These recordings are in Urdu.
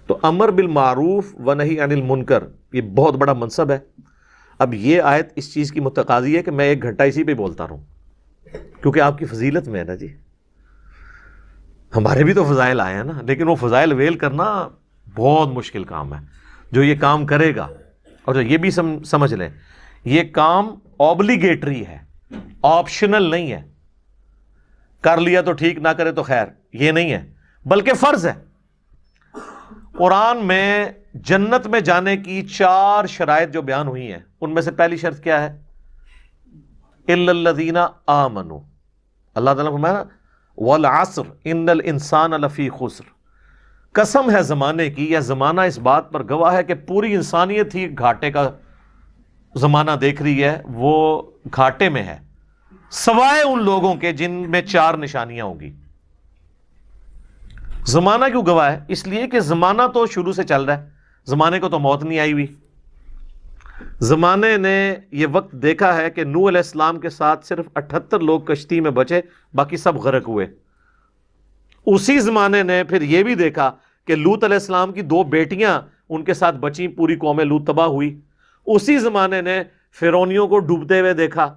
تو امر بالمعروف و نہی عن المنکر یہ بہت بڑا منصب ہے. اب یہ آیت اس چیز کی متقاضی ہے کہ میں 1 گھنٹہ اسی پہ بولتا رہوں، کیونکہ آپ کی فضیلت میں ہے نا جی. ہمارے بھی تو فضائل آئے ہیں نا، لیکن وہ فضائل ویل کرنا بہت مشکل کام ہے. جو یہ کام کرے گا، اور یہ بھی سمجھ لیں، یہ کام اوبلیگیٹری ہے، آپشنل نہیں ہے. کر لیا تو ٹھیک، نہ کرے تو خیر، یہ نہیں ہے، بلکہ فرض ہے. قرآن میں جنت میں جانے کی 4 شرائط جو بیان ہوئی ہیں، ان میں سے پہلی شرط کیا ہے؟ الا الذین آمنوا. اللہ تعالیٰ نے فرمایا والعصر ان الانسان لفی خسر. قسم ہے زمانے کی، یا زمانہ اس بات پر گواہ ہے کہ پوری انسانیت ہی گھاٹے کا زمانہ دیکھ رہی ہے، وہ گھاٹے میں ہے، سوائے ان لوگوں کے جن میں 4 نشانیاں ہوں گی. زمانہ کیوں گواہ ہے؟ اس لیے کہ زمانہ تو شروع سے چل رہا ہے، زمانے کو تو موت نہیں آئی ہوئی. زمانے نے یہ وقت دیکھا ہے کہ نوح علیہ السلام کے ساتھ صرف 78 لوگ کشتی میں بچے، باقی سب غرق ہوئے. اسی زمانے نے پھر یہ بھی دیکھا کہ لوط علیہ السلام کی 2 بیٹیاں ان کے ساتھ بچیں، پوری قوم لوط تباہ ہوئی. اسی زمانے نے فرعونیوں کو ڈوبتے ہوئے دیکھا.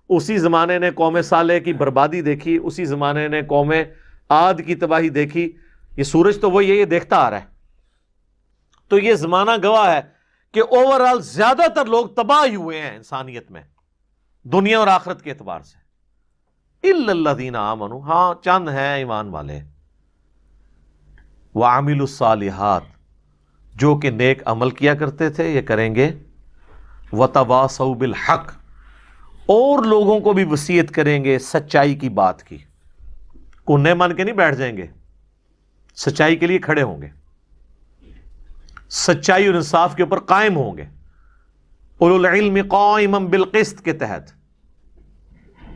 اسی زمانے نے قوم صالح کی بربادی دیکھی. اسی زمانے نے قوم عاد کی تباہی دیکھی. یہ سورج تو وہی ہے، یہ دیکھتا آ رہا ہے. تو یہ زمانہ گواہ ہے کہ اوورآل زیادہ تر لوگ تباہ ہی ہوئے ہیں انسانیت میں، دنیا اور آخرت کے اعتبار سے. الا الذین آمنوا، ہاں چند ہیں ایمان والے. وعملوا الصالحات، جو کہ نیک عمل کیا کرتے تھے، یہ کریں گے. وتواصوا بالحق، اور لوگوں کو بھی وصیت کریں گے سچائی کی بات کی. کونے مان کے نہیں بیٹھ جائیں گے، سچائی کے لیے کھڑے ہوں گے، سچائی اور انصاف کے اوپر قائم ہوں گے. اولو العلم قائما بالقسط کے تحت،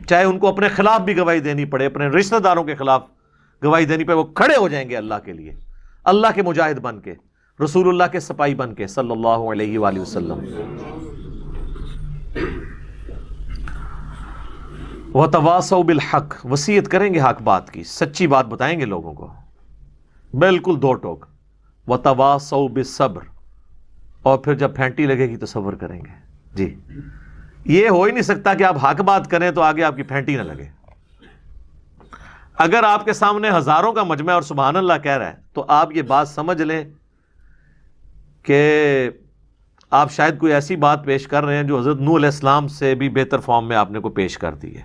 چاہے ان کو اپنے خلاف بھی گواہی دینی پڑے، اپنے رشتہ داروں کے خلاف گواہی دینی پڑے، وہ کھڑے ہو جائیں گے اللہ کے لیے، اللہ کے مجاہد بن کے، رسول اللہ کے سپاہی بن کے صلی اللہ علیہ وآلہ وسلم. وتواصوا بالحق، وصیت کریں گے حق بات کی، سچی بات بتائیں گے لوگوں کو، بالکل 2 ٹوک. وتواصوا بالصبر، اور پھر جب پھینٹی لگے گی تو صبر کریں گے. جی یہ ہو ہی نہیں سکتا کہ آپ حق بات کریں تو آگے آپ کی پھینٹی نہ لگے. اگر آپ کے سامنے ہزاروں کا مجمع اور سبحان اللہ کہہ رہا ہے تو آپ یہ بات سمجھ لیں کہ آپ شاید کوئی ایسی بات پیش کر رہے ہیں جو حضرت نوح علیہ السلام سے بھی بہتر فارم میں آپ نے کو پیش کر دی ہے.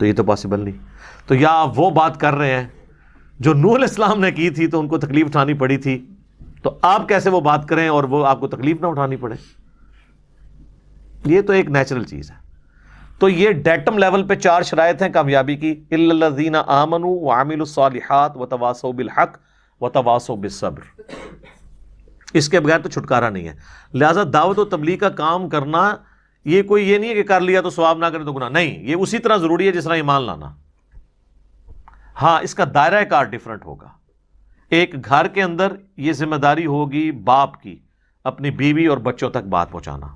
تو یہ تو پاسبل نہیں. تو یا آپ وہ بات کر رہے ہیں جو نوح علیہ السلام نے کی تھی تو ان کو تکلیف اٹھانی پڑی تھی، تو آپ کیسے وہ بات کریں اور وہ آپ کو تکلیف نہ اٹھانی پڑے؟ یہ تو ایک نیچرل چیز ہے. تو یہ ڈیٹم لیول پہ 4 شرائط ہیں کامیابی کی. الا الذین آمنوا وعملوا الصالحات وتواصوا بالحق وتواصوا بالصبر. اس کے بغیر تو چھٹکارا نہیں ہے. لہذا دعوت و تبلیغ کا کام کرنا یہ کوئی یہ نہیں ہے کہ کر لیا تو ثواب، نہ کرے تو گناہ. نہیں، یہ اسی طرح ضروری ہے جس طرح ایمان لانا. ہاں اس کا دائرہ کار ڈیفرنٹ ہوگا. ایک گھر کے اندر یہ ذمہ داری ہوگی باپ کی اپنی بیوی اور بچوں تک بات پہنچانا.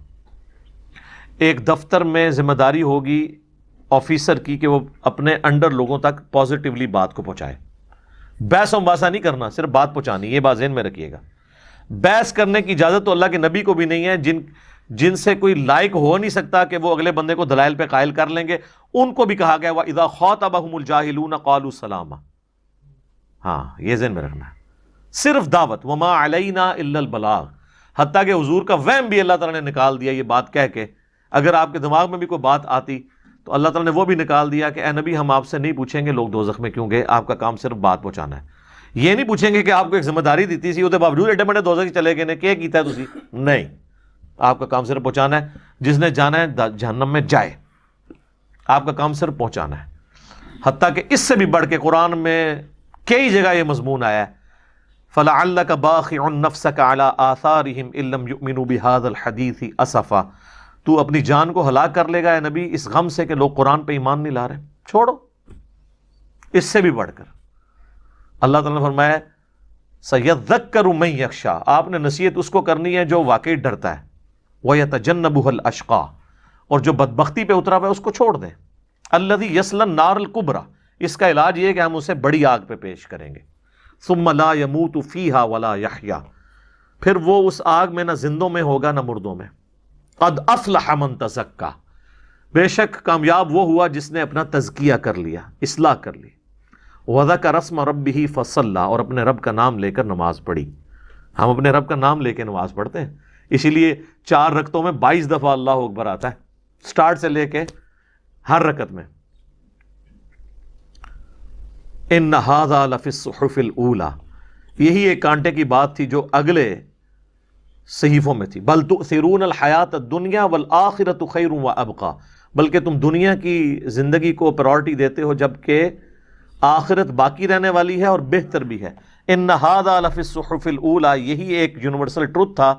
ایک دفتر میں ذمہ داری ہوگی آفیسر کی کہ وہ اپنے انڈر لوگوں تک پازیٹیولی بات کو پہنچائے. بحث و مباحثہ نہیں کرنا، صرف بات پہنچانی. یہ بات ذہن میں رکھیے گا. بحث کرنے کی اجازت تو اللہ کے نبی کو بھی نہیں ہے. جن سے کوئی لائق ہو نہیں سکتا کہ وہ اگلے بندے کو دلائل پہ قائل کر لیں گے، ان کو بھی کہا گیا وَإِذَا خَاطَبَهُمُ الْجَاهِلُونَ قَالُوا سَلَامًا. ہاں یہ ذہن میں رکھنا ہے. صرف دعوت، وَمَا عَلَيْنَا إِلَّا الْبَلَاغُ. حتیٰ کہ حضور کا وہم بھی اللہ تعالیٰ نے نکال دیا یہ بات کہہ کے. اگر آپ کے دماغ میں بھی کوئی بات آتی تو اللہ تعالیٰ نے وہ بھی نکال دیا کہ اے نبی ہم آپ سے نہیں پوچھیں گے لوگ دوزخ میں کیوں گئے، آپ کا کام صرف بات پہنچانا ہے. یہ نہیں پوچھیں گے کہ آپ کو ایک ذمہ داری دیتی سی وہ باوجود ایڈے بڑے دوزخ چلے گئے نے کیا کیتا ہے تسی. نہیں، آپ کا کام صرف پہنچانا ہے. جس نے جانا ہے جہنم میں جائے، آپ کا کام صرف پہنچانا ہے. حتیٰ کہ اس سے بھی بڑھ کے قرآن میں کئی جگہ یہ مضمون آیا ہے فَلَعَلَّكَ بَاخِعٌ نَفْسَكَ عَلَىٰ آثَارِهِمْ إِن لَّمْ يُؤْمِنُوا بِهَٰذَا الْحَدِيثِ أَسَفًا. تو اپنی جان کو ہلاک کر لے گا اے نبی اس غم سے کہ لوگ قرآن پہ ایمان نہیں لا رہے. چھوڑو. اس سے بھی بڑھ کر اللہ تعالیٰ نے فرمایا سَيَذَّكَّرُ مَن يَخْشَىٰ. آپ نے نصیحت اس کو کرنی ہے جو واقعی ڈرتا ہے. وَيَتَجَنَّبُهَا الْأَشْقَىٰ. اور جو بدبختی پہ اترا ہوا ہے اس کو چھوڑ دیں. الَّذِي يَصْلَى النَّارَ الْكُبْرىٰ. اس کا علاج یہ ہے کہ ہم اسے بڑی آگ پہ پیش کریں گے. ثم لا يموت فیہا ولا یحیا، پھر وہ اس آگ میں نہ زندوں میں ہوگا نہ مردوں میں. قد افلح من تزکا، بے شک کامیاب وہ ہوا جس نے اپنا تزکیہ کر لیا، اصلاح کر لی. وذکر اسم ربہ فصلی، اور اپنے رب کا نام لے کر نماز پڑھی. ہم اپنے رب کا نام لے کے نماز پڑھتے ہیں، اسی لیے 4 رکعتوں میں 22 دفعہ اللہ اکبر آتا ہے، سٹارٹ سے لے کے ہر رکعت میں. ان ھذا لفی الصحف الاولی، یہی ایک کانٹے کی بات تھی جو اگلے صحیفوں میں تھی. بل تؤثرون الحیات الدنیا والآخرۃ خیر وابقی، بلکہ تم دنیا کی زندگی کو پرائورٹی دیتے ہو جبکہ آخرت باقی رہنے والی ہے اور بہتر بھی ہے. ان ھذا لفی الصحف الاولی، یہی ایک یونیورسل ٹروتھ تھا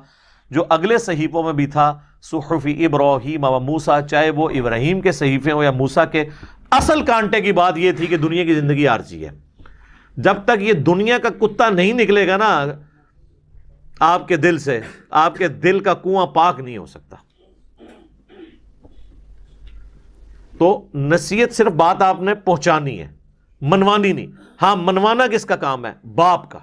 جو اگلے صحیفوں میں بھی تھا. صحف ابراہیم و موسیٰ، چاہے وہ ابراہیم کے صحیفے ہوں یا موسیٰ کے. اصل کانٹے کی بات یہ تھی کہ دنیا کی زندگی عارضی ہے. جب تک یہ دنیا کا کتا نہیں نکلے گا نا آپ کے دل سے، آپ کے دل کا کنواں پاک نہیں ہو سکتا. تو نصیحت صرف بات آپ نے پہنچانی ہے، منوانی نہیں. ہاں منوانا کس کا کام ہے؟ باپ کا.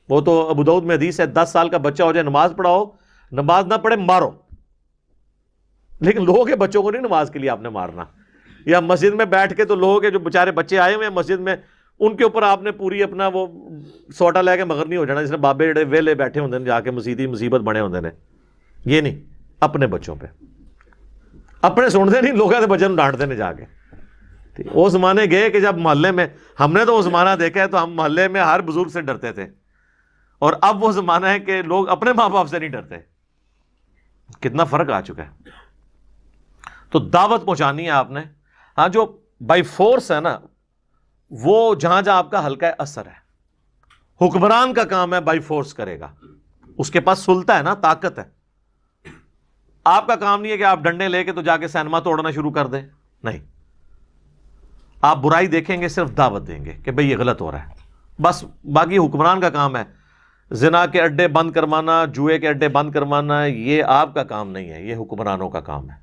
وہ تو ابو داؤد میں حدیث ہے 10 سال کا بچہ ہو جائے نماز پڑھاؤ، نماز نہ پڑھے مارو. لیکن لوگوں کے بچوں کو نہیں نماز کے لیے آپ نے مارنا. یا مسجد میں بیٹھ کے تو لوگوں کے جو بیچارے بچے آئے ہوئے ہیں مسجد میں، ان کے اوپر آپ نے پوری اپنا وہ سوٹا لے کے مگر نہیں ہو جانا جس نے بابے جڑے ویلے بیٹھے ہوندے نے جا کے مصیبت بنے ہوندے نے. یہ نہیں، اپنے بچوں پہ اپنے سنتے نہیں، لوگوں کے بچوں ڈانٹتے نے جا کے. وہ زمانے گئے کہ جب محلے میں، ہم نے تو وہ زمانہ دیکھا ہے تو ہم محلے میں ہر بزرگ سے ڈرتے تھے، اور اب وہ زمانہ ہے کہ لوگ اپنے ماں باپ سے نہیں ڈرتے. کتنا فرق آ چکا ہے. تو دعوت پہنچانی ہے آپ نے. ہاں جو بائی فورس ہے نا، وہ جہاں جہاں آپ کا حلقہ اثر ہے، حکمران کا کام ہے بائی فورس کرے گا. اس کے پاس سلطہ ہے نا، طاقت ہے. آپ کا کام نہیں ہے کہ آپ ڈنڈے لے کے تو جا کے سینما توڑنا شروع کر دیں. نہیں، آپ برائی دیکھیں گے، صرف دعوت دیں گے کہ بھئی یہ غلط ہو رہا ہے، بس. باقی حکمران کا کام ہے زنا کے اڈے بند کروانا، جوئے کے اڈے بند کروانا. یہ آپ کا کام نہیں ہے، یہ حکمرانوں کا کام ہے.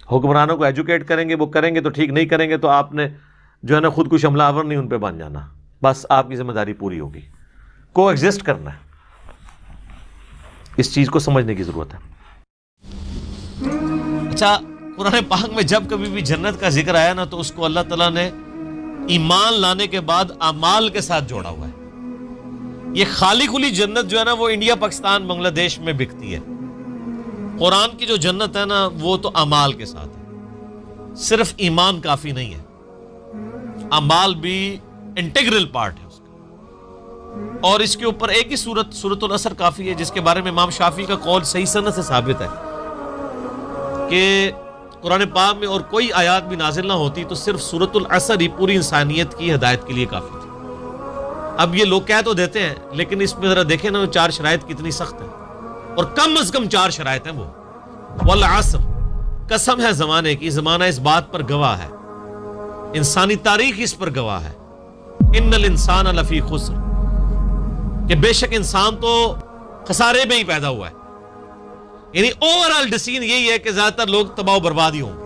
حکمرانوں کو ایجوکیٹ کریں گے، وہ کریں گے تو ٹھیک، نہیں کریں گے تو آپ نے جو ہے نا خود کش حملہ آور نہیں ان پہ بن جانا. بس آپ کی ذمہ داری پوری ہوگی. کو ایگزسٹ کرنا ہے. اس چیز کو سمجھنے کی ضرورت ہے. اچھا، قرآن پاک میں جب کبھی بھی جنت کا ذکر آیا نا تو اس کو اللہ تعالیٰ نے ایمان لانے کے بعد اعمال کے ساتھ جوڑا ہوا ہے. یہ خالی کھلی جنت جو ہے نا وہ انڈیا، پاکستان، بنگلہ دیش میں بکتی ہے. قرآن کی جو جنت ہے نا وہ تو اعمال کے ساتھ ہے. صرف ایمان کافی نہیں ہے، اعمال بھی انٹیگرل پارٹ ہے اس کا. اور اس کے اوپر ایک ہی سورۃ العصر کافی ہے، جس کے بارے میں امام شافعی کا قول صحیح سند سے ثابت ہے کہ قرآن پاک میں اور کوئی آیات بھی نازل نہ ہوتی تو صرف سورۃ العصر ہی پوری انسانیت کی ہدایت کے لیے کافی تھی. اب یہ لوگ کہہ تو دیتے ہیں، لیکن اس میں ذرا دیکھیں نا وہ 4 شرائط کتنی سخت ہیں، اور کم از کم 4 شرائط ہیں وہ. والعصر، قسم ہے زمانے کی، زمانہ اس بات پر گواہ ہے، انسانی تاریخ اس پر گواہ ہے. ان الانسان لفی خسر، کہ بے شک انسان تو خسارے میں ہی پیدا ہوا ہے. یعنی اوورآل ڈسین یہی ہے کہ زیادہ تر لوگ تباہ و برباد ہی ہوں گے.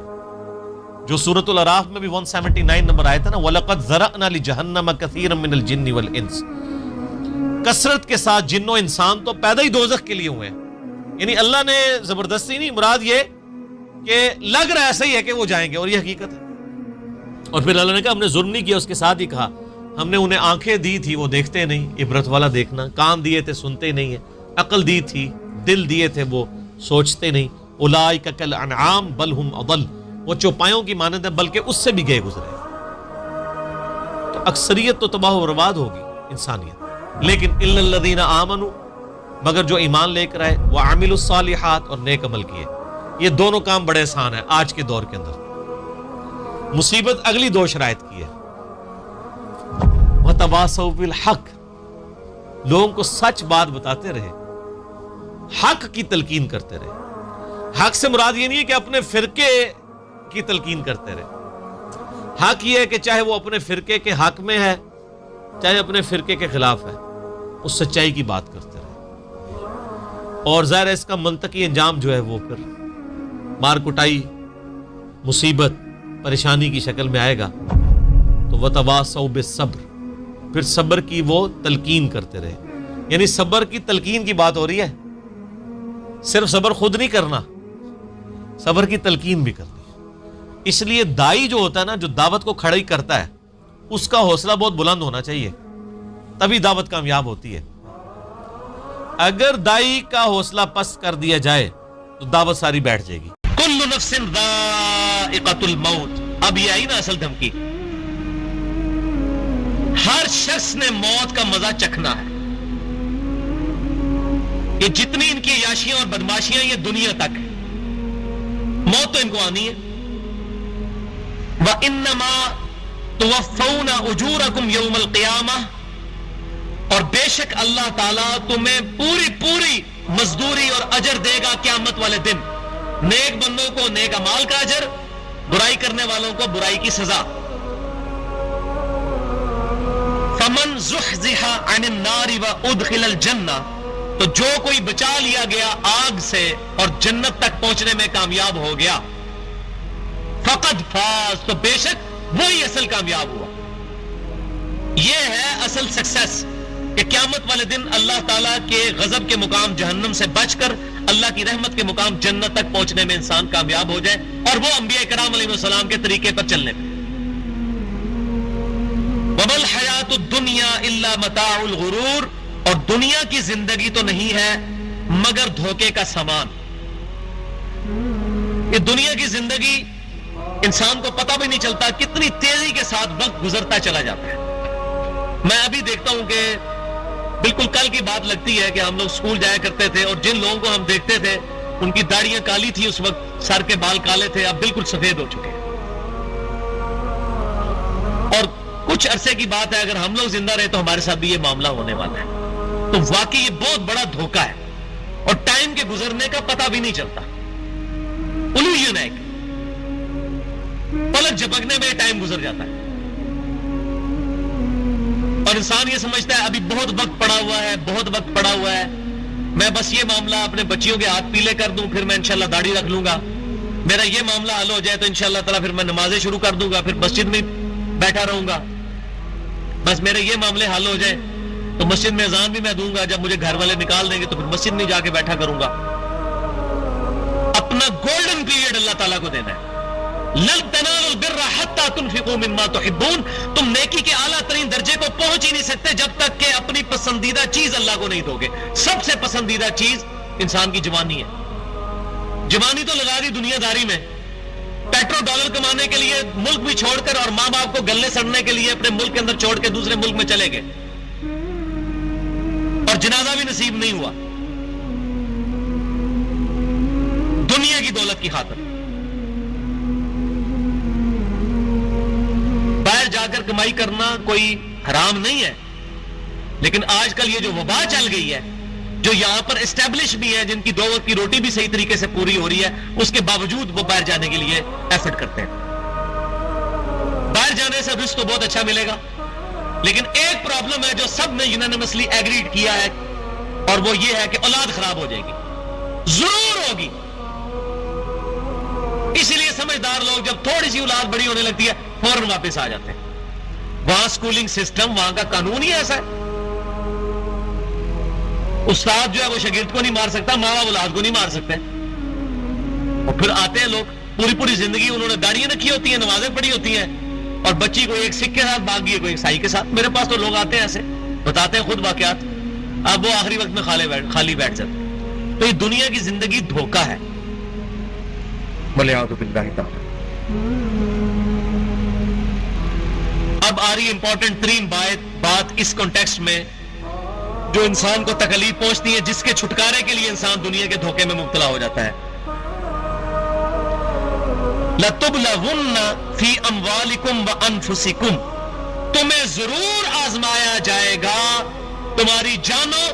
جو سورۃ الاعراف میں بھی 179 نمبر آیا تھا نا، وَلَقَدْ ذَرَأْنَا لِجَهَنَّمَ كَثِيرًا مِنَ الْجِنِّ وَالْإِنسِ، کثرت کے ساتھ جن و انسان تو پیدا ہی دوزخ کے لیے ہوئے ہیں. یعنی اللہ نے زبردستی نہیں، مراد یہ کہ لگ رہا ایسا ہی ہے کہ وہ جائیں گے، اور یہ حقیقت ہے. اور پھر اللہ نے کہا ہم نے ظلم نہیں کیا، اس کے ساتھ ہی کہا ہم نے انہیں آنکھیں دی تھی وہ دیکھتے نہیں، عبرت والا دیکھنا، کان دیے تھے سنتے نہیں ہیں، عقل دی تھی، دل دیے تھے وہ سوچتے نہیں. اولئک کالانعام بل ہم اضل، وہ چوپایوں کی مانند ہے بلکہ اس سے بھی گئے گزرے. تو اکثریت تو تباہ و برباد ہوگی انسانیت. لیکن الا الذین آمنوا، مگر جو ایمان لے کر آئے، وعملوا الصالحات، اور نیک عمل کیے. یہ دونوں کام بڑے آسان ہیں آج کے دور کے اندر. مصیبت اگلی 2 شرائط کی ہے. وتواصوا بالحق، لوگوں کو سچ بات بتاتے رہے، حق کی تلقین کرتے رہے. حق سے مراد یہ نہیں ہے کہ اپنے فرقے کی تلقین کرتے رہے. حق یہ ہے کہ چاہے وہ اپنے فرقے کے حق میں ہے، چاہے اپنے فرقے کے خلاف ہے، اس سچائی کی بات کرتے رہے. اور ظاہر ہے اس کا منطقی انجام جو ہے وہ پھر مار کٹائی، مصیبت، پریشانی کی شکل میں آئے گا. تو وتواصوا بالصبر، پھر صبر کی وہ تلقین کرتے رہے. یعنی صبر کی تلقین کی بات ہو رہی ہے, صرف صبر خود نہیں کرنا, صبر کی تلقین بھی کرنی. اس لیے دائی جو ہوتا ہے نا, جو دعوت کو کھڑی کرتا ہے, اس کا حوصلہ بہت بلند ہونا چاہیے, تبھی دعوت کامیاب ہوتی ہے. اگر دائی کا حوصلہ پست کر دیا جائے تو دعوت ساری بیٹھ جائے گی. کل نفس ذائقۃ الموت, اب یہ آئی نا اصل دھمکی, ہر شخص نے موت کا مزہ چکھنا ہے. یہ جتنی ان کی عیاشیاں اور بدماشیاں یہ دنیا تک ہے, موت تو ان کو آنی ہے. وَإِنَّمَا تُوَفَّوْنَ أُجُورَكُمْ يَوْمَ الْقِيَامَةِ, اور بے شک اللہ تعالیٰ تمہیں پوری پوری مزدوری اور اجر دے گا قیامت والے دن. نیک بندوں کو نیک اعمال کا اجر, برائی کرنے والوں کو برائی کی سزا. فَمَنْ زُحْزِحَ عَنِ النَّارِ وَأُدْخِلَ الْجَنَّةِ, تو جو کوئی بچا لیا گیا آگ سے اور جنت تک پہنچنے میں کامیاب ہو گیا, فقد فاز, تو بے شک وہی اصل کامیاب ہوا. یہ ہے اصل سکسیس, کہ قیامت والے دن اللہ تعالیٰ کے غضب کے مقام جہنم سے بچ کر اللہ کی رحمت کے مقام جنت تک پہنچنے میں انسان کامیاب ہو جائے, اور وہ انبیاء کرام علیہ السلام کے طریقے پر چلنے میں. وَمَا الْحَيَاةُ الدُّنْيَا إِلَّا مَتَاعُ الْغُرُورِ, اور دنیا کی زندگی تو نہیں ہے مگر دھوکے کا سامان. یہ دنیا کی زندگی انسان کو پتہ بھی نہیں چلتا کتنی تیزی کے ساتھ وقت گزرتا چلا جاتا ہے. میں ابھی دیکھتا ہوں کہ بالکل کل کی بات لگتی ہے کہ ہم لوگ اسکول جایا کرتے تھے, اور جن لوگوں کو ہم دیکھتے تھے ان کی داڑیاں کالی تھی اس وقت, سر کے بال کالے تھے, اب بالکل سفید ہو چکے ہیں. اور کچھ عرصے کی بات ہے اگر ہم لوگ زندہ رہے تو ہمارے ساتھ بھی یہ معاملہ ہونے والا ہے. تو واقعی یہ بہت بڑا دھوکہ ہے, اور ٹائم کے گزرنے کا پتہ بھی نہیں چلتا. الوژن ہے, پلک جھپکنے میں ٹائم گزر جاتا ہے, اور انسان یہ سمجھتا ہے ابھی بہت وقت پڑا ہوا ہے, بہت وقت پڑا ہوا ہے, میں بس یہ معاملہ اپنے بچیوں کے ہاتھ پیلے کر دوں, پھر میں انشاءاللہ داڑھی رکھ لوں گا, میرا یہ معاملہ حل ہو جائے تو انشاءاللہ تعالیٰ پھر میں نمازیں شروع کر دوں گا, پھر مسجد میں بیٹھا رہوں گا, بس میرے یہ معاملے حل ہو جائے تو مسجد میں اذان بھی میں دوں گا, جب مجھے گھر والے نکال دیں گے تو پھر مسجد میں جا کے بیٹھا کروں گا. اپنا گولڈن پیریڈ اللہ تعالیٰ کو دینا ہے. لن تنالوا البر حتى تنفقوا مما تحبون, تم نیکی کے اعلیٰ ترین درجے کو پہنچ ہی نہیں سکتے جب تک کہ اپنی پسندیدہ چیز اللہ کو نہیں دو گے. سب سے پسندیدہ چیز انسان کی جوانی ہے. جوانی تو لگا دی دنیا داری میں, پیٹرو ڈالر کمانے کے لیے ملک بھی چھوڑ کر اور ماں باپ کو گلے سڑنے کے لیے اپنے ملک کے اندر چھوڑ کے دوسرے ملک میں چلے گئے, اور جنازہ بھی نصیب نہیں ہوا دنیا کی دولت کی خاطر. باہر جا کر کمائی کرنا کوئی حرام نہیں ہے, لیکن آج کل یہ جو وبا چل گئی ہے, جو یہاں پر اسٹیبلش بھی ہے, جن کی دو وقت کی روٹی بھی صحیح طریقے سے پوری ہو رہی ہے, اس کے باوجود وہ باہر جانے کے لیے ایفرٹ کرتے ہیں. باہر جانے سے رزق تو بہت اچھا ملے گا, لیکن ایک پرابلم ہے جو سب نے یونانیمسلی ایگریڈ کیا ہے, اور وہ یہ ہے کہ اولاد خراب ہو جائے گی, ضرور ہوگی. اسی لیے سمجھدار لوگ جب تھوڑی سی اولاد بڑی ہونے لگتی ہے فوراً واپس آ جاتے ہیں. وہاں سکولنگ سسٹم, وہاں کا قانون ہی ایسا ہے. استاد جو ہے وہ شاگرد کو نہیں مار سکتا, ماں باپ اولاد کو نہیں مار سکتے. اور پھر آتے ہیں لوگ, پوری زندگی انہوں نے داڑیاں رکھی ہوتی ہیں, نمازیں پڑھی ہوتی ہیں, اور بچی کو ایک سکھ کے ساتھ بھاگ گئی, کوئی عیسائی کے ساتھ. میرے پاس تو لوگ آتے ہیں ایسے, بتاتے ہیں خود واقعات, اب وہ آخری وقت میں خالی بیٹھ جاتے ہیں. تو یہ دنیا کی زندگی دھوکہ ہے. اب آ رہی امپورٹنٹ ترین بات اس کانٹیکسٹ میں جو انسان کو تکلیف پہنچتی ہے, جس کے چھٹکارے کے لیے انسان دنیا کے دھوکے میں مبتلا ہو جاتا ہے. لَتُبْلَوُنَّ فِي أَمْوَالِكُمْ وَأَنفُسِكُمْ, تمہیں ضرور آزمایا جائے گا تمہاری جانوں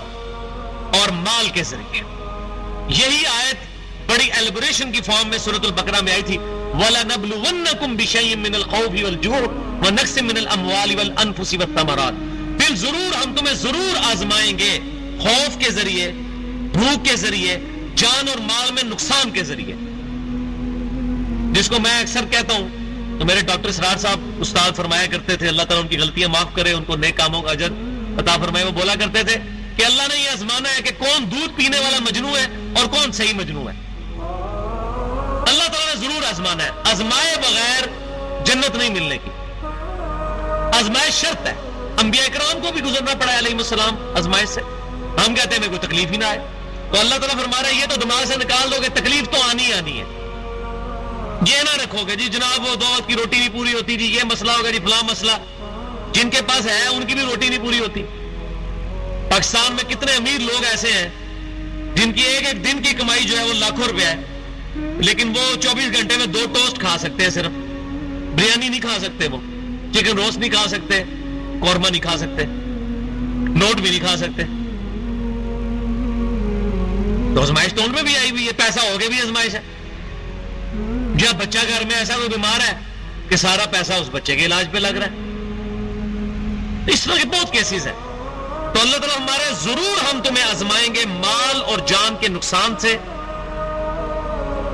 اور مال کے ذریعے. یہی آیت بڑی ایلیبوریشن کی فارم میں سورۃ البقرہ میں آئی تھی. وَلَنَبْلُوَنَّكُمْ بِشَيْءٍ مِّنَ الْخَوْفِ وَالْجُوعِ وَنَقْصٍ مِّنَ الْأَمْوَالِ وَالْأَنفُسِ وَالثَّمَرَاتِ, بالضرور ہم تمہیں ضرور آزمائیں گے, خوف کے ذریعے, بھوک کے ذریعے, جان اور مال میں نقصان کے ذریعے. جس کو میں اکثر کہتا ہوں تو میرے ڈاکٹر اسرار صاحب استاد فرمایا کرتے تھے, اللہ تعالیٰ ان کی غلطیاں معاف کرے, ان کو نیک کاموں کا اجر عطا فرمائے, وہ بولا کرتے تھے کہ اللہ نے یہ آزمانا ہے کہ کون دودھ پینے والا مجنو ہے اور کون صحیح مجنو ہے. اللہ تعالیٰ نے ضرور آزمانا ہے, آزمائے بغیر جنت نہیں ملنے کی, آزمائش شرط ہے. انبیاء کرام کو بھی گزرنا پڑا ہے علیہ السلام آزمائش سے. ہم کہتے ہیں میں کوئی تکلیف ہی نہ آئے, تو اللہ تعالیٰ فرما رہا ہے یہ تو دماغ سے نکال دو گے, تکلیف تو آنی ہی آنی ہے. یہ نہ رکھو گے جی جناب وہ 2 وقت کی روٹی نہیں پوری ہوتی, جی یہ مسئلہ ہوگا, جی فلاں مسئلہ. جن کے پاس ہے ان کی بھی روٹی نہیں پوری ہوتی. پاکستان میں کتنے امیر لوگ ایسے ہیں جن کی ایک ایک دن کی کمائی جو ہے وہ لاکھوں روپیہ ہے, لیکن وہ 24 گھنٹے میں 2 ٹوسٹ کھا سکتے ہیں, صرف بریانی نہیں کھا سکتے, وہ چکن روسٹ نہیں کھا سکتے, قورمہ نہیں کھا سکتے, نوٹ بھی نہیں کھا سکتے. تو آزمائش تو ان میں بھی آئی ہوئی ہے, پیسہ ہو کے بھی آزمائش ہے. جب بچہ گھر میں ایسا کوئی بیمار ہے کہ سارا پیسہ اس بچے کے علاج پہ لگ رہا ہے, اس طرح کے بہت کیسز ہیں. تو اللہ تعالیٰ ہمارے ضرور ہم تمہیں آزمائیں گے مال اور جان کے نقصان سے.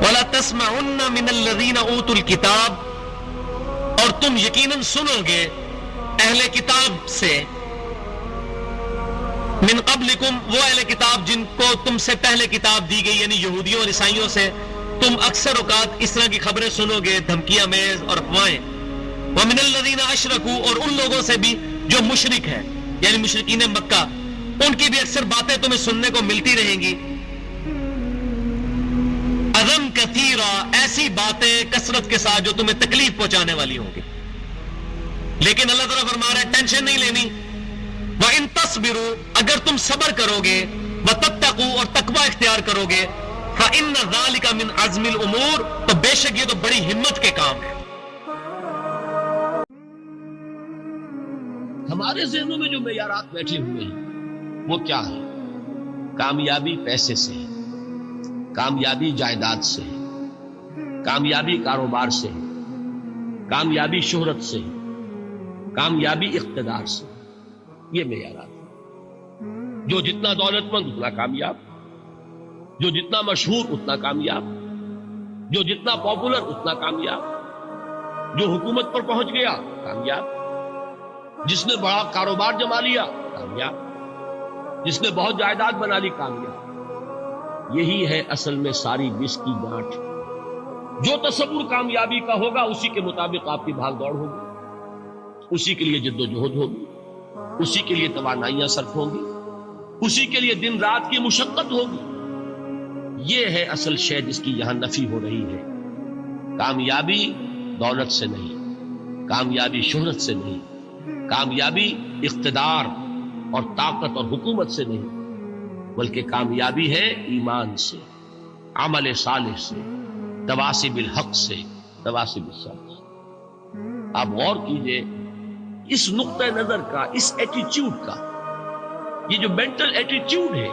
وَلَا تَسْمَعُنَّ مِنَ الَّذِينَ أُوتُوا الْكِتَابَ, اور تم یقیناً سنو گے اہل کتاب سے, من قبلکم, وہ اہل کتاب جن کو تم سے پہلے کتاب دی گئی, یعنی یہودیوں اور عیسائیوں سے تم اکثر اوقات اس طرح کی خبریں سنو گے, دھمکیاں میز اور افواہیں. وَمِنَ الَّذِينَ أَشْرَكُوا, اور ان لوگوں سے بھی جو مشرک ہیں, یعنی مشرکین مکہ, ان کی بھی اکثر باتیں تمہیں سننے کو ملتی رہیں گی. اذًا کثیرا, ایسی باتیں کثرت کے ساتھ جو تمہیں تکلیف پہنچانے والی ہوں گی. لیکن اللہ تعالیٰ فرما رہا ہے ٹینشن نہیں لینی. وَإِن تَصْبِرُوا, اگر تم صبر کرو گے, وَتَتَّقُوا, اور تقوی اختیار کرو گے, فَإِنَّ ذَلِكَ مِنْ عَزْمِ الْأُمُورِ, تو بے شک یہ تو بڑی ہمت کے کام ہے. ہمارے ذہنوں میں جو معیارات بیٹھے ہوئے ہیں وہ کیا ہے؟ کامیابی پیسے سے ہے, کامیابی جائیداد سے ہے, کامیابی کاروبار سے ہے, کامیابی شہرت سے ہے, کامیابی اقتدار سے. یہ معیارات ہیں. جو جتنا دولت مند اتنا کامیاب, جو جتنا مشہور اتنا کامیاب, جو جتنا پاپولر اتنا کامیاب, جو حکومت پر پہنچ گیا کامیاب, جس نے بڑا کاروبار جما لیا کامیاب, جس نے بہت جائیداد بنا لی کامیاب. یہی ہے اصل میں ساری وش کی گانٹھ. جو تصور کامیابی کا ہوگا اسی کے مطابق آپ کی بھاگ دوڑ ہوگی, اسی کے لیے جد و جہد ہوگی, اسی کے لیے توانائیاں صرف ہوں گی, اسی کے لیے دن رات کی مشقت ہوگی. یہ ہے اصل شے جس کی یہاں نفی ہو رہی ہے. کامیابی دولت سے نہیں, کامیابی شہرت سے نہیں, کامیابی اقتدار اور طاقت اور حکومت سے نہیں, بلکہ کامیابی ہے ایمان سے, عمل صالح سے, تواصی بالحق سے, تواصی بالصبر سے. آپ غور کیجئے اس نقطہ نظر کا, اس ایٹیچیوڈ کا, یہ جو مینٹل ایٹیچیوڈ ہے,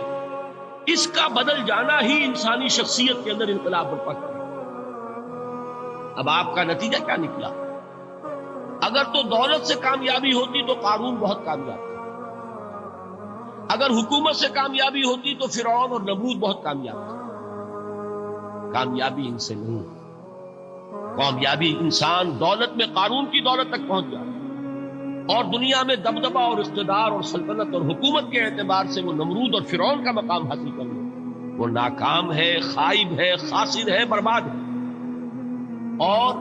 اس کا بدل جانا ہی انسانی شخصیت کے اندر انقلاب برپا کرے. اب آپ کا نتیجہ کیا نکلا؟ اگر تو دولت سے کامیابی ہوتی تو قارون بہت کامیاب تھا, اگر حکومت سے کامیابی ہوتی تو فرعون اور نمرود بہت کامیاب تھا. کامیابی ان سے نہیں, کامیابی انسان دولت میں قارون کی دولت تک پہنچ جائے اور دنیا میں دبدبہ اور اقتدار اور سلطنت اور حکومت کے اعتبار سے وہ نمرود اور فرعون کا مقام حاصل کر لے, وہ ناکام ہے, خائب ہے, خاسر ہے, برباد ہے. اور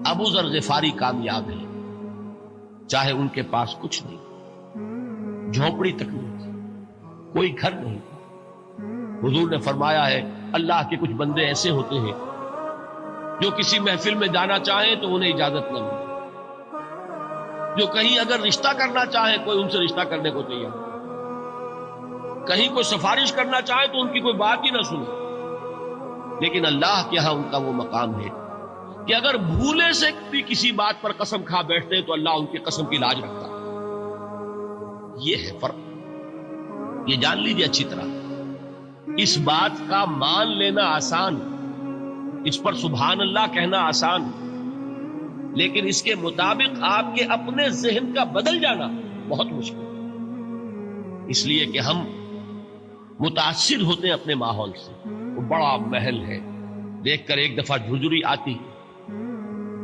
ابو ذر غفاری کامیاب ہے, چاہے ان کے پاس کچھ نہیں, جھونپڑی تک نہیں تھی, کوئی گھر نہیں تھا. حضور نے فرمایا ہے اللہ کے کچھ بندے ایسے ہوتے ہیں جو کسی محفل میں جانا چاہیں تو انہیں اجازت نہ ملے, جو کہیں اگر رشتہ کرنا چاہیں کوئی ان سے رشتہ کرنے کو تیار, کہیں کوئی سفارش کرنا چاہے تو ان کی کوئی بات ہی نہ سنے. لیکن اللہ کے ہاں ان کا وہ مقام ہے کہ اگر بھولے سے بھی کسی بات پر قسم کھا بیٹھتے تو اللہ ان کی قسم کی لاج رکھتا. یہ ہے فرق, یہ جان لیجیے اچھی طرح. اس بات کا مان لینا آسان, اس پر سبحان اللہ کہنا آسان, لیکن اس کے مطابق آپ کے اپنے ذہن کا بدل جانا بہت مشکل. اس لیے کہ ہم متاثر ہوتے ہیں اپنے ماحول سے. وہ بڑا محل ہے, دیکھ کر ایک دفعہ جھرجھری آتی,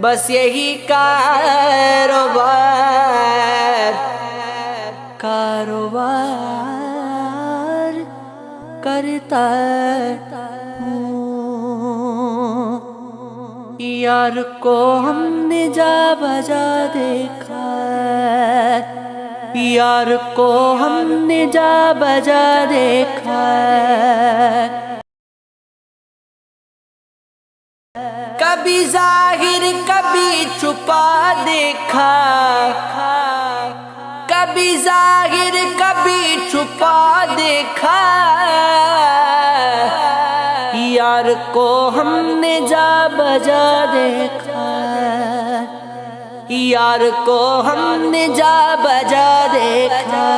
بس یہی کاروبار کرتا ہوں. یار کو ہم نے جا بجا دیکھا، یار کو ہم نے جا بجا دیکھا. کبھی ظاہر کبھی چھپا دیکھا، کبھی ظاہر کبھی چھپا دیکھا. یار کو ہم نے جا بجا دیکھا، یار کو ہم نے جا بجا دیکھا.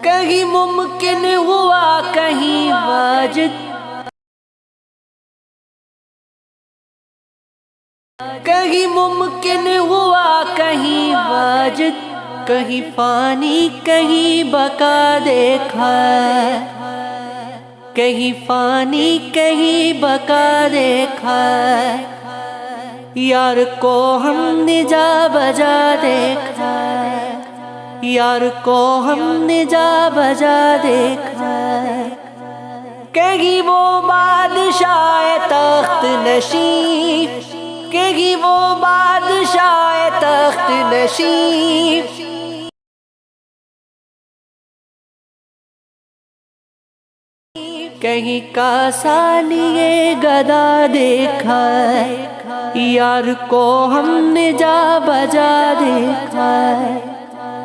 کہیں ممکن ہوا کہیں واجب، کہیں ممکن ہوا کہیں واجد، کہیں فانی کہیں بقا دیکھا، کہیں فانی کہیں بقا دیکھا. یار کو ہم نے جا بجا دیکھا، یار کو ہم نے جا بجا دیکھا. کہیں وہ بادشاہ تخت نشین، کہیں وہ بادشاہ تخت نشین. کہیں کاسا لیے گدا دیکھا، یار کو ہم نے جا بجا دیکھا.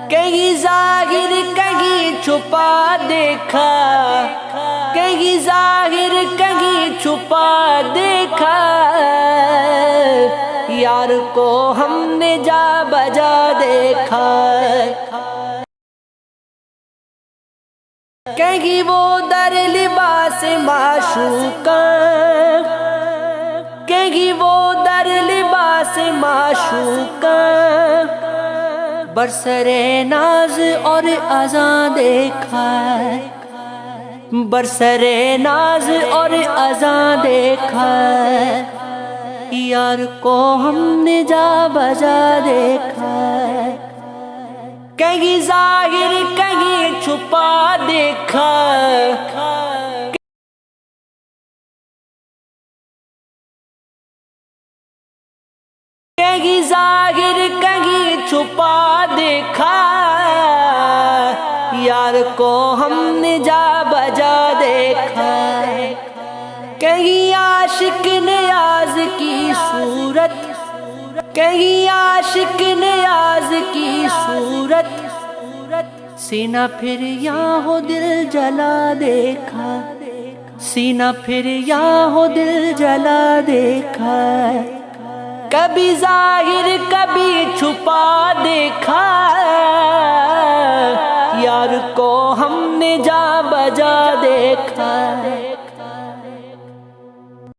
کہیں ظاہر کہیں چھپا دیکھا، کہیں ظاہر کہیں چھپا دیکھا. یار کو ہم نے جا بجا دیکھا. کہیں وہ در لباس معشوقاں، کہیں وہ در لباس معشوقاں. برسر ناز اور اذاں دیکھا، برسر ناز اور اذاں دیکھا. یار کو ہم نے جا بجا دیکھا. کہیں ظاہر کہیں چھپا دیکھا، کہیں ظاہر کہیں چھپا دیکھا. یار کو ہم نے جا بجا دیکھا. کہیں عاشق نیاز کی صورت، کہیں عاشق نیاز کی صورت. سینہ پھر یاں ہو دل جلا دیکھا، سینہ پھر یاں ہو دل جلا دیکھا. کبھی ظاہر کبھی چھپا دیکھا. یار کو ہم نے جا بجا دیکھا.